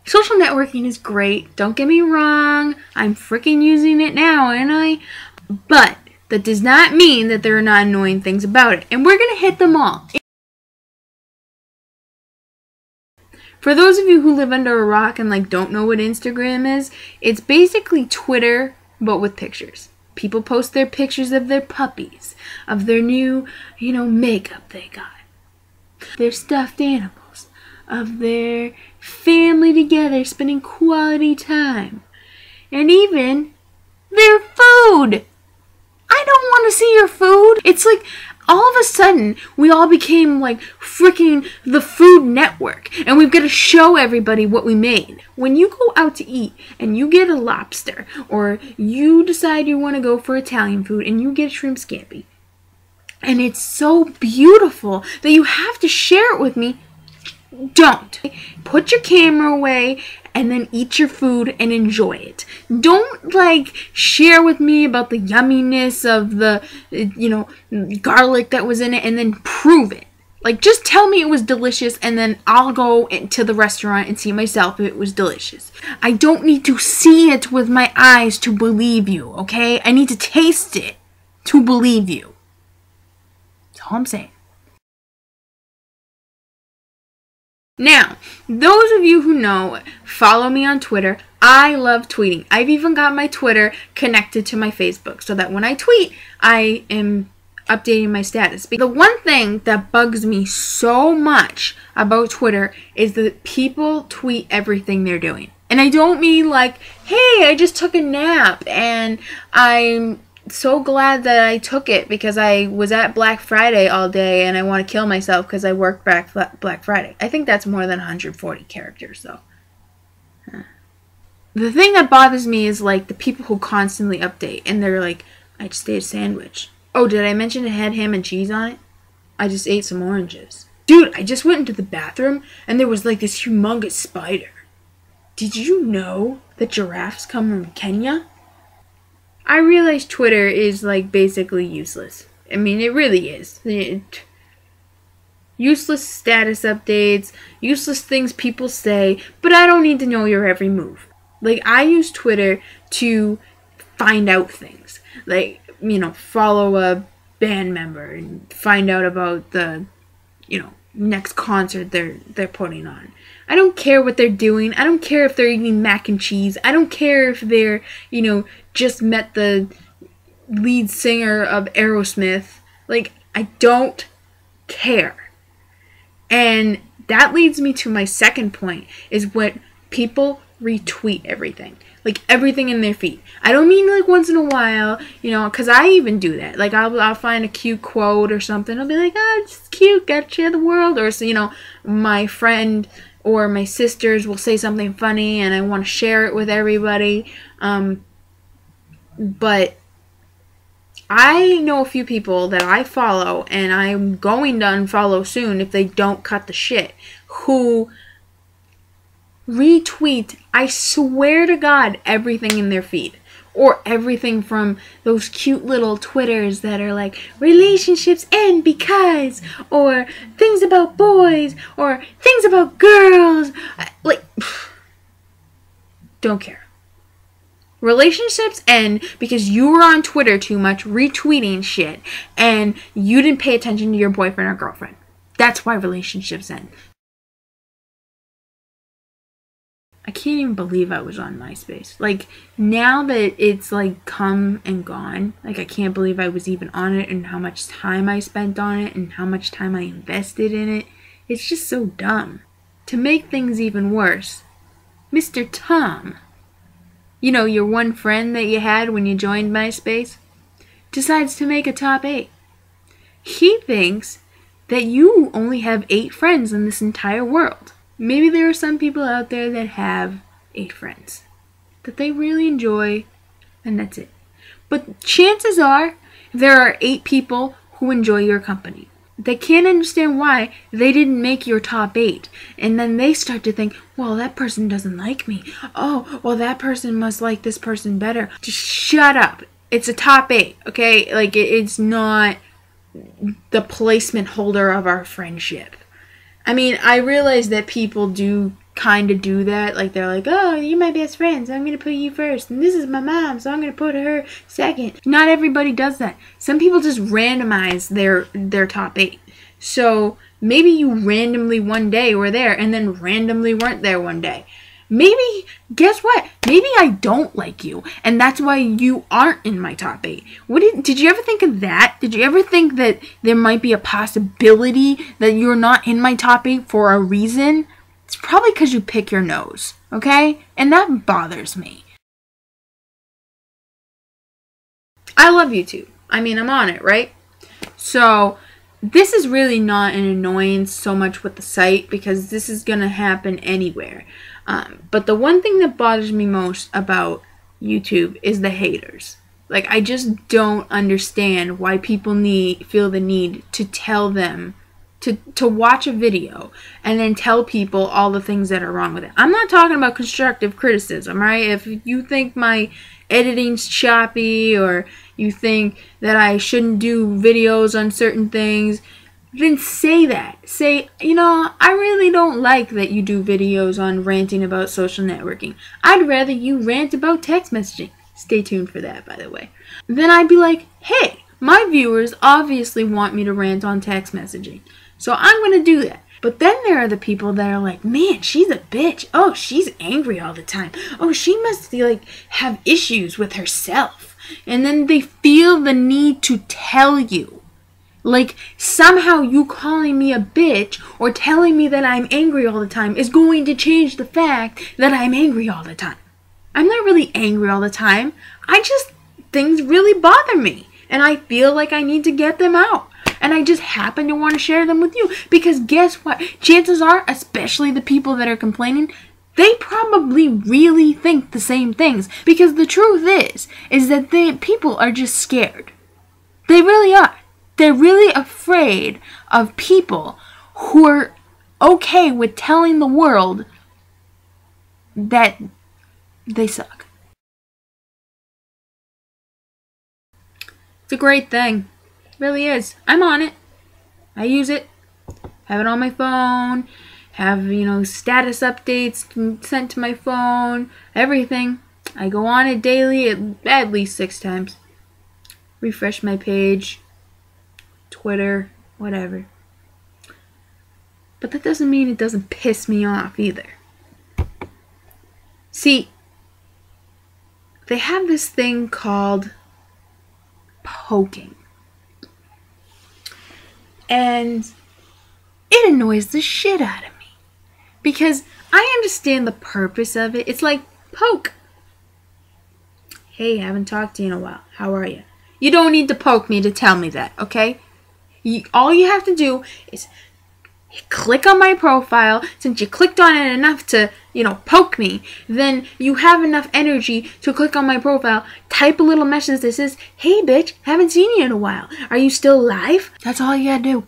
Social networking is great. Don't get me wrong. I'm freaking using it now, ain't I? But that does not mean that there are not annoying things about it. And we're going to hit them all. For those of you who live under a rock and like don't know what Instagram is, it's basically Twitter but with pictures. People post their pictures of their puppies, of their new, makeup they got, their stuffed animals, of their family together spending quality time, and even their food. I don't want to see your food. It's like all of a sudden we all became like freaking the Food Network and we've got to show everybody what we made. When you go out to eat and you get a lobster, or you decide you want to go for Italian food and you get shrimp scampi, and it's so beautiful that you have to share it with me, don't. Put your camera away and then eat your food and enjoy it. Don't share with me about the yumminess of the garlic that was in it and then prove it. Just tell me it was delicious and then I'll go to the restaurant and see myself if it was delicious. I don't need to see it with my eyes to believe you, okay? I need to taste it to believe you. That's all I'm saying. Now, those of you who know, follow me on Twitter. I love tweeting. I've even got my Twitter connected to my Facebook so that when I tweet, I am updating my status. The one thing that bugs me so much about Twitter is that people tweet everything they're doing. And I don't mean hey, I just took a nap and I'm so glad that I took it because I was at Black Friday all day and I want to kill myself because I worked Black Friday. I think that's more than 140 characters though. The thing that bothers me is the people who constantly update and they're I just ate a sandwich. Oh, did I mention it had ham and cheese on it? I just ate some oranges. Dude, I just went into the bathroom and there was this humongous spider. Did you know that giraffes come from Kenya? I realize Twitter is basically useless. I mean, it really is. Useless status updates, useless things people say, but I don't need to know your every move. I use Twitter to find out things. Follow a band member and find out about the, next concert they're putting on. I don't care what they're doing. I don't care if they're eating mac and cheese. I don't care if they're, just met the lead singer of Aerosmith. I don't care. And that leads me to my second point, is when people retweet everything. Everything in their feed. I don't mean once in a while, because I even do that. I'll find a cute quote or something. I'll be it's cute, gotta share the world. Or, my friend or my sisters will say something funny and I want to share it with everybody. But I know a few people that I follow, and I'm going to unfollow soon if they don't cut the shit, who retweet, I swear to God, everything in their feed. Or everything from those cute little Twitters that are relationships end because, or things about boys, or things about girls. Don't care. Relationships end because you were on Twitter too much retweeting shit and you didn't pay attention to your boyfriend or girlfriend. That's why relationships end. I can't even believe I was on MySpace. Now that it's come and gone, I can't believe I was even on it and how much time I spent on it and how much time I invested in it. It's just so dumb. To make things even worse, Mr. Tom, your one friend that you had when you joined MySpace, decides to make a top 8. He thinks that you only have 8 friends in this entire world. Maybe there are some people out there that have 8 friends that they really enjoy, and that's it. But chances are there are 8 people who enjoy your company. They can't understand why they didn't make your top 8. And then they start to think, well, that person doesn't like me. Oh, well, that person must like this person better. Just shut up. It's a top 8, okay? It's not the placement holder of our friendship. I mean, I realize that people do kind of do that. Like, they're like, oh, you're my best friend, so I'm going to put you first. And this is my mom, so I'm going to put her second. Not everybody does that. Some people just randomize their top 8. So maybe you randomly one day were there and then randomly weren't there one day. Maybe, guess what? Maybe I don't like you, and that's why you aren't in my top 8. Did you ever think of that? Did you ever think that there might be a possibility that you're not in my top 8 for a reason? It's probably because you pick your nose, okay? And that bothers me. I love YouTube. I mean, I'm on it, right? So this is really not an annoyance so much with the site, because this is going to happen anywhere. But the one thing that bothers me most about YouTube is the haters. Like, I just don't understand why people feel the need to tell them to watch a video and then tell people all the things that are wrong with it. I'm not talking about constructive criticism, right? If you think my editing's choppy, or you think that I shouldn't do videos on certain things, then say that. Say, you know, I really don't like that you do videos on ranting about social networking. I'd rather you rant about text messaging. Stay tuned for that, by the way. Then I'd be like, hey, my viewers obviously want me to rant on text messaging, so I'm going to do that. But then there are the people that are like, man, she's a bitch. Oh, she's angry all the time. Oh, she must have issues with herself. And then they feel the need to tell you. Like, somehow you calling me a bitch or telling me that I'm angry all the time is going to change the fact that I'm angry all the time. I'm not really angry all the time. Things really bother me. And I feel like I need to get them out. And I just happen to want to share them with you. Because guess what? Chances are, especially the people that are complaining, they probably really think the same things. Because the truth is that people are just scared. They really are. They're really afraid of people who are okay with telling the world that they suck. It's a great thing. It really is. I'm on it. I use it. Have it on my phone. Have, status updates sent to my phone. Everything. I go on it daily at least 6 times. Refresh my page. Twitter, whatever. But that doesn't mean it doesn't piss me off either. See, they have this thing called poking. And it annoys the shit out of me. Because I understand the purpose of it. It's like, poke. Hey, haven't talked to you in a while. How are you? You don't need to poke me to tell me that, okay? All you have to do is click on my profile. Since you clicked on it enough to, poke me, then you have enough energy to click on my profile, type a little message that says, hey bitch, haven't seen you in a while. Are you still alive? That's all you gotta do.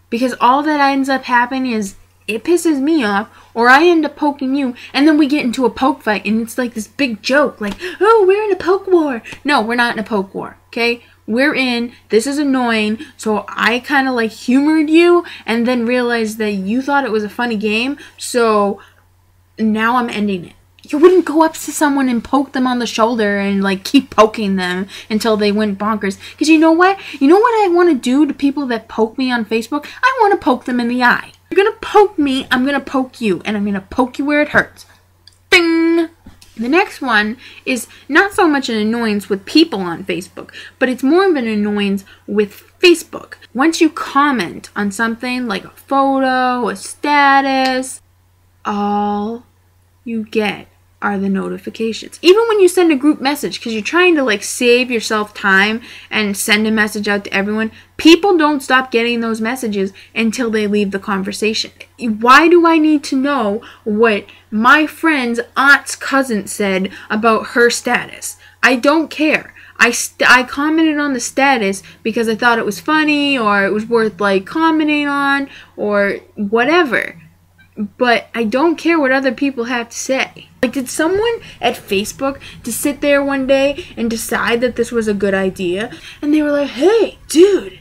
Because all that ends up happening is it pisses me off, or I end up poking you, and then we get into a poke fight, and it's like this big joke, like, oh, we're in a poke war. No, we're not in a poke war, okay? This is annoying, so I kind of humored you, and then realized that you thought it was a funny game, so now I'm ending it. You wouldn't go up to someone and poke them on the shoulder and keep poking them until they went bonkers. Because you know what? You know what I want to do to people that poke me on Facebook? I want to poke them in the eye. You're going to poke me, I'm going to poke you, and I'm going to poke you where it hurts. Ding! The next one is not so much an annoyance with people on Facebook, but it's more of an annoyance with Facebook. Once you comment on something like a photo, a status, all you get are the notifications. Even when you send a group message, because you're trying to save yourself time and send a message out to everyone, people don't stop getting those messages until they leave the conversation. Why do I need to know what my friend's aunt's cousin said about her status? I don't care. I commented on the status because I thought it was funny, or it was worth commenting on, or whatever. But I don't care what other people have to say. Did someone at Facebook just sit there one day and decide that this was a good idea? And they were like, hey, dude,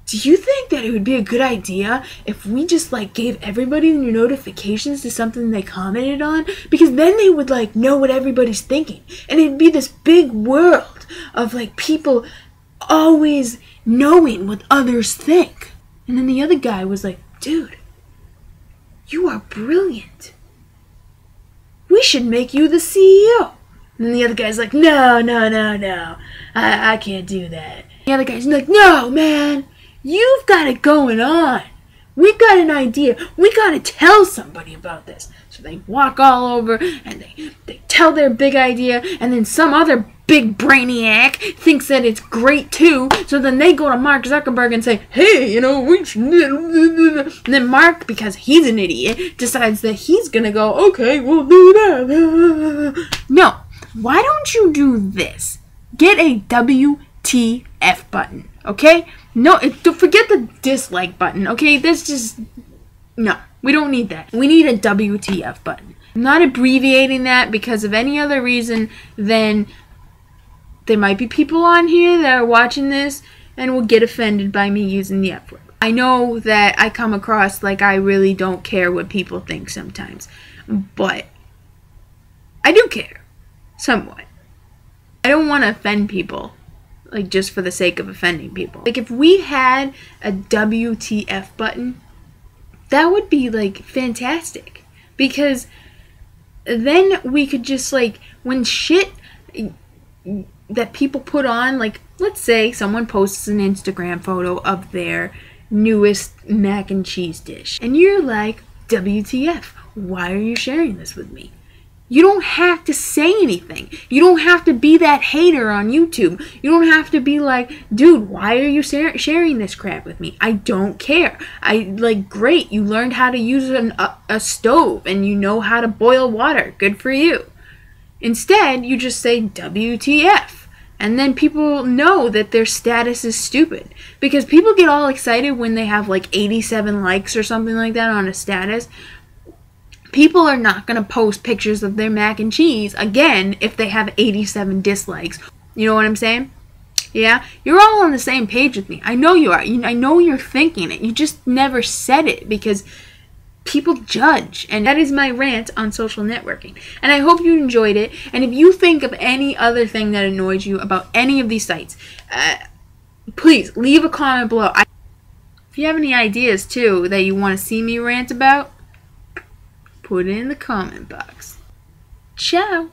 Do you think that it would be a good idea if we just like gave everybody new notifications to something they commented on? Because then they would like know what everybody's thinking. And it'd be this big world of like people always knowing what others think. And then the other guy was like, dude, you are brilliant. We should make you the CEO. And then the other guy's like, no. I can't do that. The other guy's like, no, man. You've got it going on. We've got an idea. We got to tell somebody about this. So they walk all over and they tell their big idea, and then some other big brainiac thinks that it's great too. So then they go to Mark Zuckerberg and say, hey, you know, we should... And then Mark, because he's an idiot, decides that he's going to go, okay, we'll do that. No. Why don't you do this? Get a WTF button, okay? No, don't forget the dislike button, okay? That's just... No, we don't need that. We need a WTF button. I'm not abbreviating that because of any other reason than there might be people on here that are watching this and will get offended by me using the F word. I know that I come across like I really don't care what people think sometimes, but I do care, somewhat. I don't want to offend people. Like, just for the sake of offending people. Like, if we had a WTF button, that would be, like, fantastic. Because then we could just, like, when shit that people put on, like, let's say someone posts an Instagram photo of their newest mac and cheese dish. And you're like, WTF, why are you sharing this with me? You don't have to say anything. You don't have to be that hater on YouTube. You don't have to be like, dude, why are you sharing this crap with me? I don't care. Great, you learned how to use a stove and you know how to boil water. Good for you. Instead, you just say WTF. And then people know that their status is stupid. Because people get all excited when they have like 87 likes or something like that on a status. People are not going to post pictures of their mac and cheese again if they have 87 dislikes. You know what I'm saying? Yeah? You're all on the same page with me. I know you are. I know you're thinking it. You just never said it because people judge. And that is my rant on social networking. And I hope you enjoyed it. And if you think of any other thing that annoys you about any of these sites, please leave a comment below. If you have any ideas, too, that you want to see me rant about, put it in the comment box. Ciao!